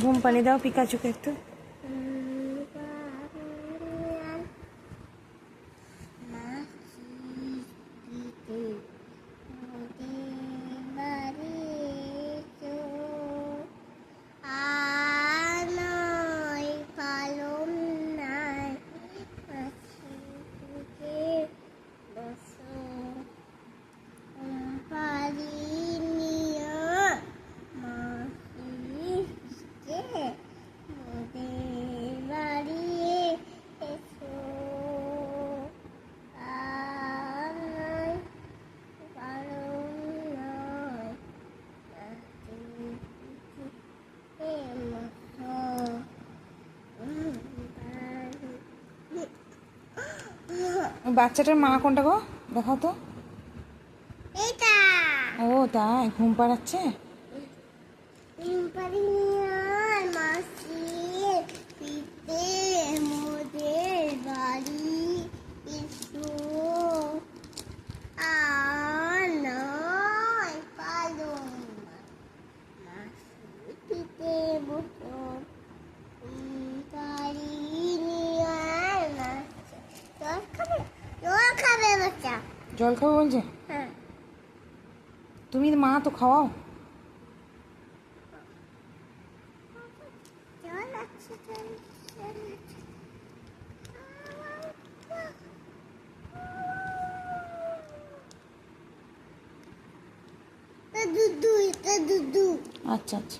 ঘুম পানি দাও পিকাচুকে একটু। বাচ্চাটার মা কোনটা গো, দেখাও তো। ও তাই, ঘুম পাড়াচ্ছে। জল খাবো বলছে? হ্যাঁ। তুমি মা তো খাওয়াও। আচ্ছা আচ্ছা।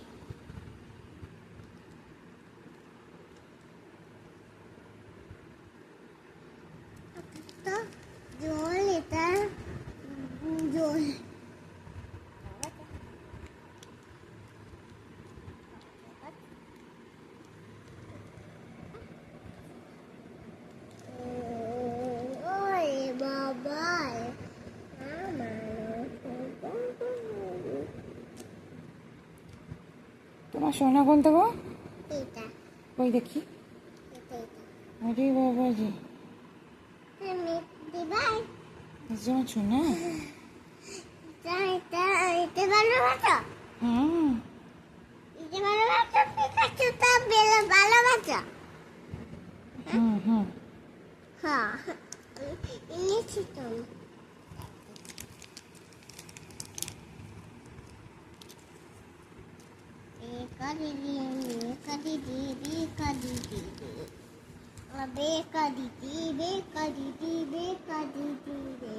জল, এটা জল। তোমার সোনা কোনটা গো? এটা ওই দেখি। এটা আরে বাবা জি, আমি দিবাই তোমার সোনা। এটা এটা ভালোবাসো? হুম। এটা ভালোবাসো? পিকাচুটা ভালোবাসো? হুম হুম। হ্যাঁ, এনেছি তো। Beka didi, beka didi, beka didi, beka didi, beka didi, beka didi.